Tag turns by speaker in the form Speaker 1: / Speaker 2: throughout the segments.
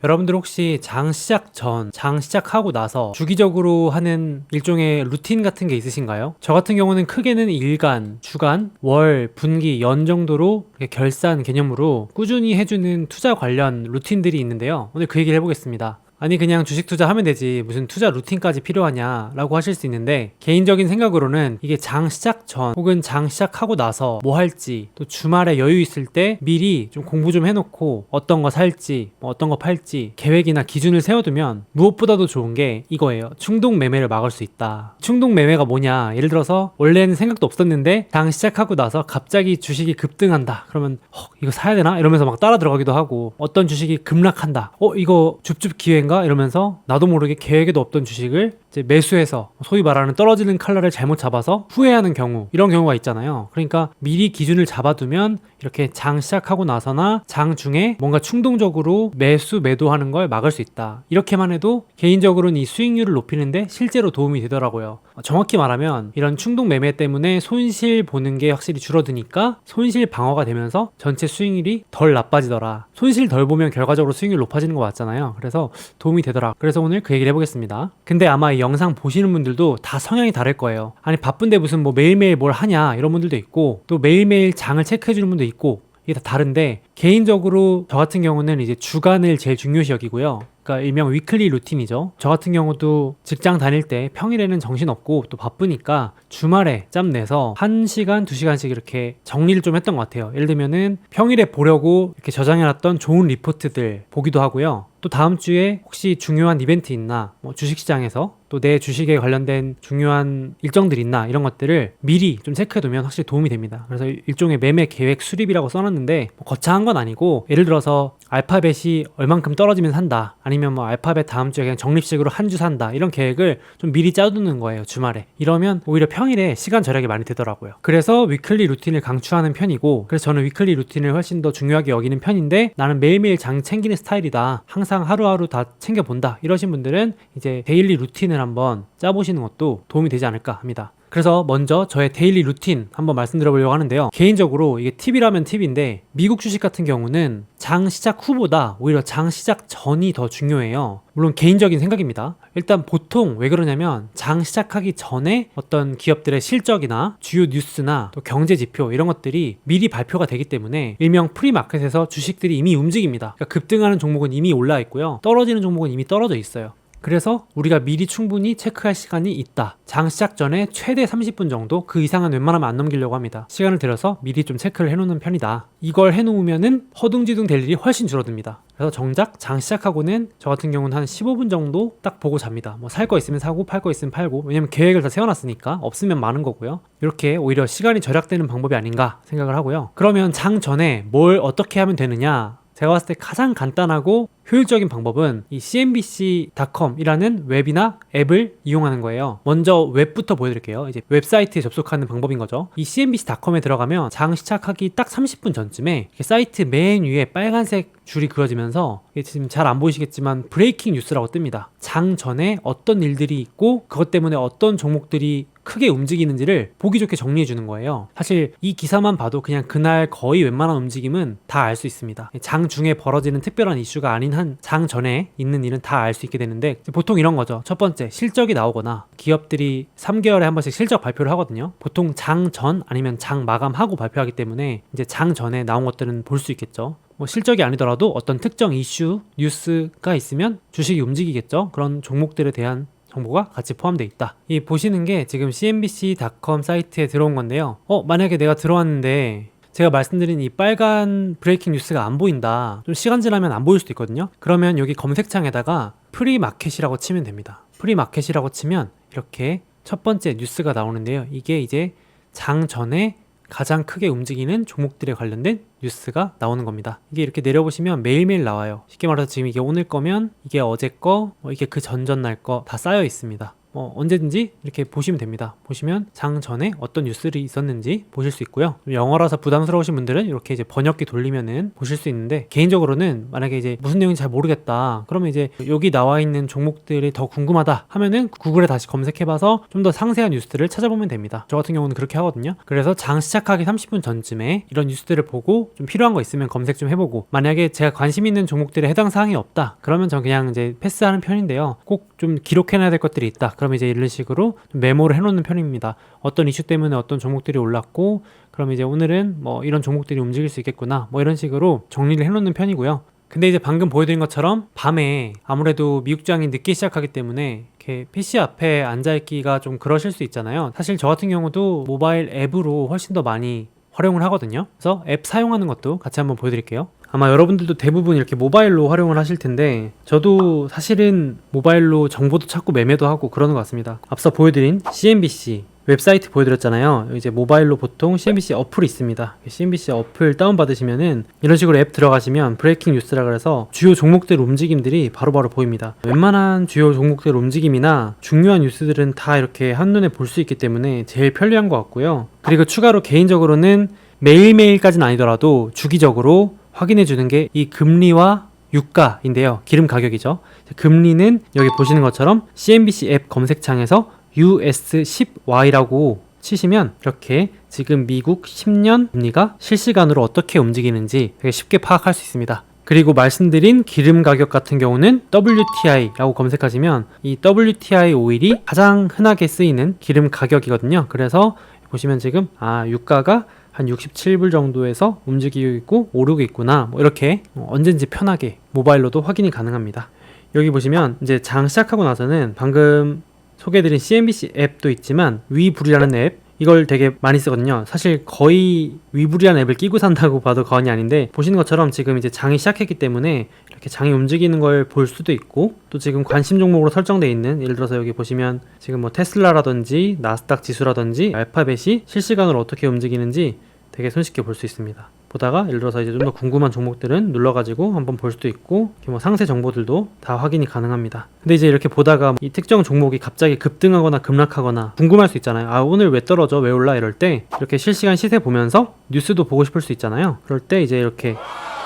Speaker 1: 여러분들 혹시 장 시작 전, 장 시작하고 나서 주기적으로 하는 일종의 루틴 같은 게 있으신가요? 저 같은 경우는 크게는 일간, 주간, 월, 분기, 연 정도로 이렇게 결산 개념으로 꾸준히 해주는 투자 관련 루틴들이 있는데요. 오늘 그 얘기를 해보겠습니다. 아니 그냥 주식 투자하면 되지 무슨 투자 루틴까지 필요하냐 라고 하실 수 있는데, 개인적인 생각으로는 이게 장 시작 전 혹은 장 시작하고 나서 뭐 할지, 또 주말에 여유 있을 때 미리 좀 공부 좀 해놓고 어떤 거 살지 뭐 어떤 거 팔지 계획이나 기준을 세워두면 무엇보다도 좋은 게 이거예요. 충동 매매를 막을 수 있다. 충동 매매가 뭐냐, 예를 들어서 원래는 생각도 없었는데 장 시작하고 나서 갑자기 주식이 급등한다 그러면 이거 사야 되나 이러면서 막 따라 들어가기도 하고, 어떤 주식이 급락한다 이거 줍줍 기회인가 이러면서 나도 모르게 계획에도 없던 주식을 이제 매수해서 소위 말하는 떨어지는 칼날을 잘못 잡아서 후회하는 경우, 이런 경우가 있잖아요. 그러니까 미리 기준을 잡아두면 이렇게 장 시작하고 나서나 장 중에 뭔가 충동적으로 매수 매도하는 걸 막을 수 있다. 이렇게만 해도 개인적으로는 이 수익률을 높이는데 실제로 도움이 되더라고요. 정확히 말하면 이런 충동 매매 때문에 손실 보는 게 확실히 줄어드니까 손실 방어가 되면서 전체 수익률이 덜 나빠지더라. 손실 덜 보면 결과적으로 수익률 높아지는 거 맞잖아요. 그래서 도움이 되더라. 그래서 오늘 그 얘기를 해보겠습니다. 근데 아마 이 영상 보시는 분들도 다 성향이 다를 거예요. 아니 바쁜데 무슨 뭐 매일매일 뭘 하냐 이런 분들도 있고, 또 매일매일 장을 체크해주는 분도 있고, 이게 다 다른데 개인적으로 저 같은 경우는 이제 주간을 제일 중요시 여기고요. 그러니까 일명 위클리 루틴이죠. 저 같은 경우도 직장 다닐 때 평일에는 정신없고 또 바쁘니까 주말에 짬 내서 1시간, 2시간씩 이렇게 정리를 좀 했던 것 같아요. 예를 들면은 평일에 보려고 이렇게 저장해놨던 좋은 리포트들 보기도 하고요. 또 다음 주에 혹시 중요한 이벤트 있나, 뭐 주식시장에서 또 내 주식에 관련된 중요한 일정들 있나, 이런 것들을 미리 좀 체크해두면 확실히 도움이 됩니다. 그래서 일종의 매매 계획 수립이라고 써놨는데 뭐 거창한 건 아니고, 예를 들어서 알파벳이 얼만큼 떨어지면 산다, 아니면 뭐 알파벳 다음 주에 그냥 적립식으로 한 주 산다, 이런 계획을 좀 미리 짜두는 거예요, 주말에. 이러면 오히려 평일에 시간 절약이 많이 되더라고요. 그래서 위클리 루틴을 강추하는 편이고, 그래서 저는 위클리 루틴을 훨씬 더 중요하게 여기는 편인데, 나는 매일매일 장 챙기는 스타일이다, 항상 하루하루 다 챙겨본다, 이러신 분들은 이제 데일리 루틴을 한번 짜보시는 것도 도움이 되지 않을까 합니다. 그래서 먼저 저의 데일리 루틴 한번 말씀드려보려고 하는데요. 개인적으로 이게 팁이라면 팁인데, 미국 주식 같은 경우는 장 시작 후보다 오히려 장 시작 전이 더 중요해요. 물론 개인적인 생각입니다. 일단 보통 왜 그러냐면, 장 시작하기 전에 어떤 기업들의 실적이나 주요 뉴스나 또 경제 지표 이런 것들이 미리 발표가 되기 때문에 일명 프리마켓에서 주식들이 이미 움직입니다. 그러니까 급등하는 종목은 이미 올라 있고요, 떨어지는 종목은 이미 떨어져 있어요. 그래서 우리가 미리 충분히 체크할 시간이 있다. 장 시작 전에 최대 30분 정도, 그 이상은 웬만하면 안 넘기려고 합니다. 시간을 들여서 미리 좀 체크를 해놓는 편이다. 이걸 해놓으면은 허둥지둥 될 일이 훨씬 줄어듭니다. 그래서 정작 장 시작하고는 저 같은 경우는 한 15분 정도 딱 보고 잡니다. 뭐 살 거 있으면 사고 팔 거 있으면 팔고, 왜냐면 계획을 다 세워놨으니까 없으면 많은 거고요. 이렇게 오히려 시간이 절약되는 방법이 아닌가 생각을 하고요. 그러면 장 전에 뭘 어떻게 하면 되느냐? 제가 봤을 때 가장 간단하고 효율적인 방법은 이 cnbc.com이라는 웹이나 앱을 이용하는 거예요. 먼저 웹부터 보여드릴게요. 이제 웹사이트에 접속하는 방법인 거죠. 이 cnbc.com에 들어가면 장 시작하기 딱 30분 전쯤에 사이트 맨 위에 빨간색 줄이 그려지면서, 이게 지금 잘 안 보이시겠지만 브레이킹 뉴스라고 뜹니다. 장 전에 어떤 일들이 있고 그것 때문에 어떤 종목들이 크게 움직이는지를 보기 좋게 정리해 주는 거예요. 사실 이 기사만 봐도 그냥 그날 거의 웬만한 움직임은 다 알 수 있습니다. 장 중에 벌어지는 특별한 이슈가 아닌 한 장 전에 있는 일은 다 알 수 있게 되는데, 보통 이런 거죠. 첫 번째, 실적이 나오거나 기업들이 3개월에 한 번씩 실적 발표를 하거든요. 보통 장 전 아니면 장 마감하고 발표하기 때문에 이제 장 전에 나온 것들은 볼 수 있겠죠. 뭐 실적이 아니더라도 어떤 특정 이슈, 뉴스가 있으면 주식이 움직이겠죠. 그런 종목들에 대한 정보가 같이 포함되어 있다. 이 보시는 게 지금 cnbc.com 사이트에 들어온 건데요. 만약에 내가 들어왔는데 제가 말씀드린 이 빨간 브레이킹 뉴스가 안 보인다, 좀 시간 지나면 안 보일 수도 있거든요. 그러면 여기 검색창에다가 프리마켓이라고 치면 됩니다. 프리마켓이라고 치면 이렇게 첫 번째 뉴스가 나오는데요. 이게 이제 장 전에 가장 크게 움직이는 종목들에 관련된 뉴스가 나오는 겁니다. 이게 이렇게 내려보시면 매일매일 나와요. 쉽게 말해서 지금 이게 오늘 거면 이게 어제 거, 이게 그 전전날 거 다 쌓여 있습니다. 언제든지 이렇게 보시면 됩니다. 보시면 장 전에 어떤 뉴스들이 있었는지 보실 수 있고요. 영어라서 부담스러우신 분들은 이렇게 이제 번역기 돌리면은 보실 수 있는데, 개인적으로는 만약에 이제 무슨 내용인지 잘 모르겠다 그러면 이제 여기 나와 있는 종목들이 더 궁금하다 하면은 구글에 다시 검색해봐서 좀 더 상세한 뉴스들을 찾아보면 됩니다. 저 같은 경우는 그렇게 하거든요. 그래서 장 시작하기 30분 전쯤에 이런 뉴스들을 보고 좀 필요한 거 있으면 검색 좀 해보고, 만약에 제가 관심 있는 종목들에 해당 사항이 없다 그러면 전 그냥 이제 패스하는 편인데요. 꼭 좀 기록해놔야 될 것들이 있다 그러면 이제 이런 식으로 좀 메모를 해놓는 편입니다. 어떤 이슈 때문에 어떤 종목들이 올랐고, 그럼 이제 오늘은 뭐 이런 종목들이 움직일 수 있겠구나 뭐 이런 식으로 정리를 해놓는 편이고요. 근데 이제 방금 보여드린 것처럼 밤에 아무래도 미국장이 늦게 시작하기 때문에 이렇게 PC 앞에 앉아있기가 좀 그러실 수 있잖아요. 사실 저 같은 경우도 모바일 앱으로 훨씬 더 많이 활용을 하거든요. 그래서 앱 사용하는 것도 같이 한번 보여드릴게요. 아마 여러분들도 대부분 이렇게 모바일로 활용을 하실 텐데, 저도 사실은 모바일로 정보도 찾고 매매도 하고 그러는 것 같습니다. 앞서 보여드린 CNBC 웹사이트 보여드렸잖아요. 이제 모바일로 보통 CNBC 어플이 있습니다. CNBC 어플 다운받으시면은 이런 식으로 앱 들어가시면 브레이킹 뉴스라 그래서 주요 종목들 움직임들이 바로바로 보입니다. 웬만한 주요 종목들 움직임이나 중요한 뉴스들은 다 이렇게 한눈에 볼 수 있기 때문에 제일 편리한 것 같고요. 그리고 추가로 개인적으로는 매일매일까지는 아니더라도 주기적으로 확인해 주는 게 이 금리와 유가인데요. 기름 가격이죠. 금리는 여기 보시는 것처럼 CNBC 앱 검색창에서 US10Y라고 치시면 이렇게 지금 미국 10년 금리가 실시간으로 어떻게 움직이는지 되게 쉽게 파악할 수 있습니다. 그리고 말씀드린 기름 가격 같은 경우는 WTI라고 검색하시면 이 WTI 오일이 가장 흔하게 쓰이는 기름 가격이거든요. 그래서 보시면 지금 유가가 한 67불 정도에서 움직이고 있고 오르고 있구나, 뭐 이렇게 언제든지 편하게 모바일로도 확인이 가능합니다. 여기 보시면 이제 장 시작하고 나서는 방금 소개해드린 CNBC 앱도 있지만 위불이라는 앱, 이걸 되게 많이 쓰거든요. 사실 거의 위불이라는 앱을 끼고 산다고 봐도 과언이 아닌데, 보시는 것처럼 지금 이제 장이 시작했기 때문에 이렇게 장이 움직이는 걸 볼 수도 있고, 또 지금 관심 종목으로 설정되어 있는, 예를 들어서 여기 보시면 지금 뭐 테슬라라든지 나스닥 지수라든지 알파벳이 실시간으로 어떻게 움직이는지 되게 손쉽게 볼 수 있습니다. 보다가 예를 들어서 이제 좀 더 궁금한 종목들은 눌러가지고 한번 볼 수도 있고, 이렇게 뭐 상세 정보들도 다 확인이 가능합니다. 근데 이제 이렇게 보다가 이 특정 종목이 갑자기 급등하거나 급락하거나 궁금할 수 있잖아요. 오늘 왜 떨어져? 왜 올라? 이럴 때 이렇게 실시간 시세 보면서 뉴스도 보고 싶을 수 있잖아요. 그럴 때 이제 이렇게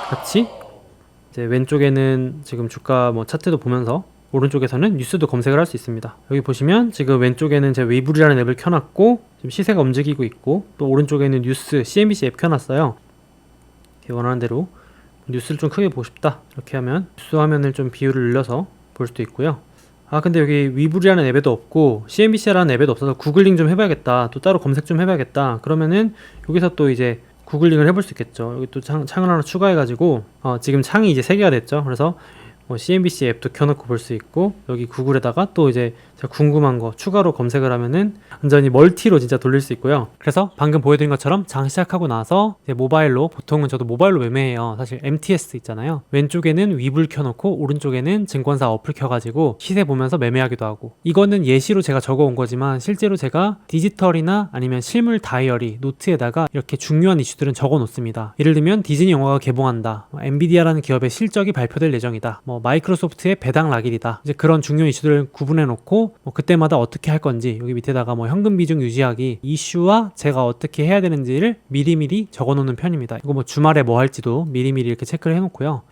Speaker 1: 같이 이제 왼쪽에는 지금 주가 뭐 차트도 보면서, 오른쪽에서는 뉴스도 검색을 할 수 있습니다. 여기 보시면 지금 왼쪽에는 제 웨이브리라는 앱을 켜놨고 지금 시세가 움직이고 있고, 또 오른쪽에는 뉴스 CNBC 앱 켜놨어요. 이렇게 원하는 대로 뉴스를 좀 크게 보고 싶다 이렇게 하면 뉴스 화면을 좀 비율을 늘려서 볼 수도 있고요. 근데 여기 위불이라는 앱에도 없고 CNBC라는 앱에도 없어서 구글링 좀 해봐야겠다, 또 따로 검색 좀 해봐야겠다 그러면은 여기서 또 이제 구글링을 해볼 수 있겠죠. 여기 또 창을 하나 추가해가지고 지금 창이 이제 3개가 됐죠. 그래서 CNBC 앱도 켜놓고 볼 수 있고, 여기 구글에다가 또 이제 제가 궁금한 거 추가로 검색을 하면은 완전히 멀티로 진짜 돌릴 수 있고요. 그래서 방금 보여드린 것처럼 장 시작하고 나서 이제 모바일로, 보통은 저도 모바일로 매매해요. 사실 MTS 있잖아요. 왼쪽에는 위불 켜놓고 오른쪽에는 증권사 어플 켜가지고 시세 보면서 매매하기도 하고, 이거는 예시로 제가 적어온 거지만 실제로 제가 디지털이나 아니면 실물 다이어리 노트에다가 이렇게 중요한 이슈들은 적어 놓습니다. 예를 들면 디즈니 영화가 개봉한다, 엔비디아라는 기업의 실적이 발표될 예정이다, 마이크로소프트의 배당 락일이다, 이제 그런 중요 이슈들을 구분해 놓고 그때마다 어떻게 할 건지 여기 밑에다가 현금 비중 유지하기 이슈와 제가 어떻게 해야 되는지를 미리미리 적어 놓는 편입니다. 이거 주말에 뭐 할지도 미리미리 이렇게 체크를 해 놓고요.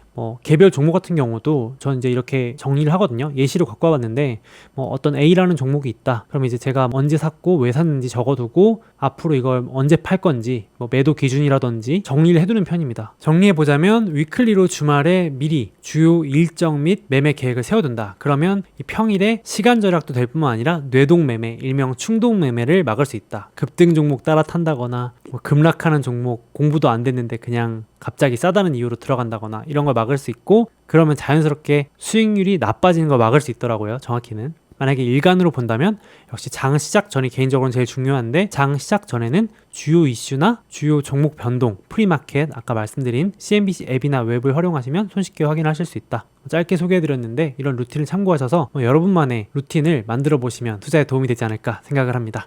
Speaker 1: 개별 종목 같은 경우도 전 이제 이렇게 정리를 하거든요. 예시로 갖고 와봤는데 어떤 A라는 종목이 있다. 그럼 이제 제가 언제 샀고 왜 샀는지 적어두고 앞으로 이걸 언제 팔 건지 매도 기준이라든지 정리를 해두는 편입니다. 정리해보자면 위클리로 주말에 미리 주요 일정 및 매매 계획을 세워둔다. 그러면 이 평일에 시간 절약도 될 뿐만 아니라 뇌동 매매, 일명 충동 매매를 막을 수 있다. 급등 종목 따라 탄다거나 급락하는 종목 공부도 안 됐는데 그냥 갑자기 싸다는 이유로 들어간다거나 이런 걸 막을 수 있고, 그러면 자연스럽게 수익률이 나빠지는 걸 막을 수 있더라고요. 정확히는. 만약에 일간으로 본다면 역시 장 시작 전이 개인적으로는 제일 중요한데, 장 시작 전에는 주요 이슈나 주요 종목 변동, 프리마켓, 아까 말씀드린 CNBC 앱이나 웹을 활용하시면 손쉽게 확인하실 수 있다. 짧게 소개해드렸는데 이런 루틴을 참고하셔서 여러분만의 루틴을 만들어 보시면 투자에 도움이 되지 않을까 생각을 합니다.